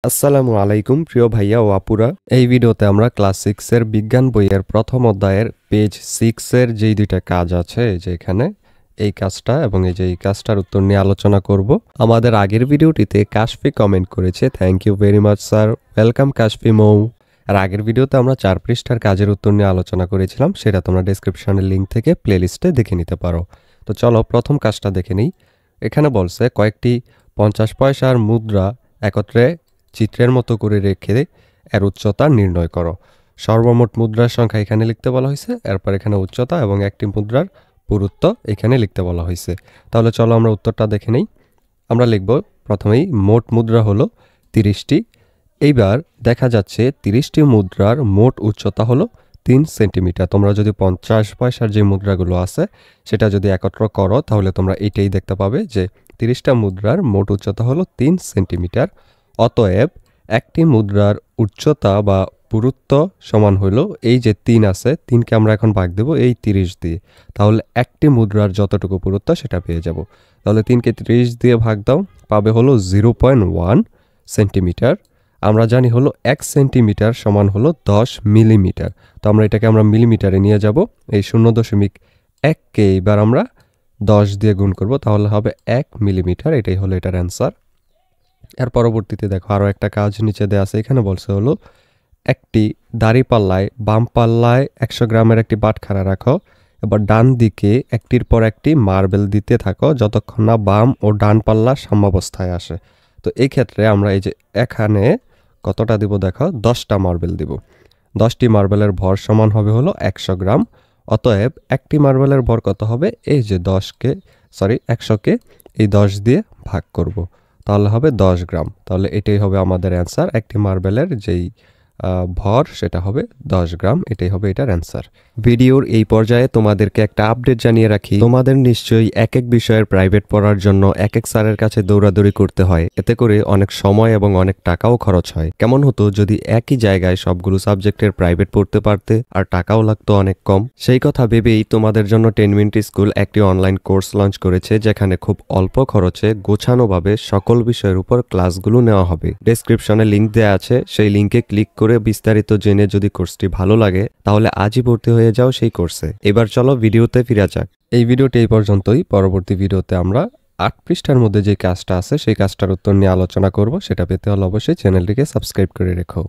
আসসালামু আলাইকুম প্রিয় ভাইয়া ও আপুরা। এই ভিডিওতে আমরা ক্লাস 6 এর বিজ্ঞান বইয়ের প্রথম অধ্যায়ের পেজ 6 এর যেই দুইটা কাজ আছে, যে এখানে এই কাজটা এবং এই যে এই কাজটার উত্তর নিয়ে আলোচনা করব। আমাদের আগের ভিডিওটিতে কাশফি কমেন্ট করেছে, thank you very much sir, welcome Kashfi Mou. আর আগের ভিডিওতে আমরা 4 পৃষ্ঠার কাজের উত্তর নিয়ে আলোচনা করেছিলাম, সেটা তোমরা ডেসক্রিপশনের লিঙ্ক থেকে প্লেলিস্টে দেখে নিতে পারো। তো চলো প্রথম কাজটা দেখে নিই। এখানে বলছে কয়েকটি 50 পয়সার মুদ্রা একত্রে চিত্রের মতো করে রেখে এর উচ্চতা নির্ণয় করো। সর্বমোট মুদ্রার সংখ্যা এখানে লিখতে বলা হয়েছে, এরপর এখানে উচ্চতা এবং একটি মুদ্রার পুরুত্ব এখানে লিখতে বলা হয়েছে। তাহলে চলো আমরা উত্তরটা দেখে নেই। আমরা লিখব প্রথমেই মোট মুদ্রা হলো 30টি। এইবার দেখা যাচ্ছে 30টি মুদ্রার মোট উচ্চতা হলো 3 সেন্টিমিটার। তোমরা যদি 50 পয়সার যে মুদ্রাগুলো আছে সেটা যদি একত্র করো তাহলে তোমরা এটাই দেখতে পাবে যে 30টা মুদ্রার মোট উচ্চতা হলো 3 সেন্টিমিটার। অতএব একটি মুদ্রার উচ্চতা বা পুরুত্ব সমান হলো এই যে 3 আছে, 3কে আমরা এখন ভাগ দেব এই 30 দিয়ে, তাহলে একটি মুদ্রার যতটুকু পুরুত্ব সেটা পেয়ে যাব। তাহলে 3কে 30 দিয়ে ভাগ দাও, পাবে হলো 0.1 সেন্টিমিটার। আমরা জানি হলো 1 সেন্টিমিটার সমান হলো 10 মিলিমিটার। তো আমরা মিলিমিটারে নিয়ে যাব। এই 0.1কে এবার আমরা 10 দিয়ে গুণ করব, তাহলে হবে 1 মিলিমিটার। এটাই হলো এটার অ্যান্সার। এর পরবর্তীতে দেখো আরও একটা কাজ নিচে দেওয়া আছে। এখানে বলছে হলো একটি দাঁড়িপাল্লায় বাম পাল্লায় 100 গ্রামের একটি বাটখারা রাখো। এবার ডান দিকে একটির পর একটি মার্বেল দিতে থাকো যতক্ষণ না বাম ও ডান পাল্লা সাম্যাবস্থায় আসে। তো এই ক্ষেত্রে আমরা এই যে এখানে কতটা দিব দেখো, 10টা মার্বেল দিব। 10টি মার্বেলের ভর সমান হবে হলো 100 গ্রাম। অতএব একটি মার্বেলের ভর কত হবে, এই যে 100কে এই 10 দিয়ে ভাগ করব, তাহলে হবে 10 গ্রাম। তাহলে এটাই হবে আমাদের অ্যান্সার। একটি মার্বেলের যেই ভর সেটা হবে 10 গ্রাম। এটাই হবে এটার অ্যান্সার। ভিডিওর এই পর্যায়ে তোমাদেরকে একটা আপডেট জানিয়ে রাখি, তোমাদের নিশ্চয়ই এক এক বিষয়ের প্রাইভেট পড়ার জন্য এক এক স্যারের কাছে দৌড়াদৌড়ি করতে হয়। এতে করে অনেক সময় এবং অনেক টাকাও খরচ হয়। কেমন হতো যদি একই জায়গায় সবগুলো সাবজেক্টের প্রাইভেট পড়তে পারতে, আর টাকাও লাগতো অনেক কম। সেই কথা ভেবেই তোমাদের জন্য 10 মিনিট স্কুল একটি অনলাইন কোর্স লঞ্চ করেছে, যেখানে খুব অল্প খরচে গোছানোভাবে সকল বিষয়ের উপর ক্লাসগুলো নেওয়া হবে। ডেসক্রিপশনে লিঙ্ক দেওয়া আছে, সেই লিঙ্কে ক্লিক করে বিস্তারিত জেনে যদি কোর্সটি ভালো লাগে তাহলে আজই ভর্তি হয়ে যাও সেই কোর্সে। এবার চলো ভিডিওতে ফিরে যাক। এই ভিডিওটি এই পর্যন্তই। পরবর্তী ভিডিওতে আমরা 8 পৃষ্ঠার মধ্যে যে কাজটা আছে সেই কাজটার উত্তর নিয়ে আলোচনা করব। সেটা পেতে হলে অবশ্যই চ্যানেলটিকে সাবস্ক্রাইব করে রেখো।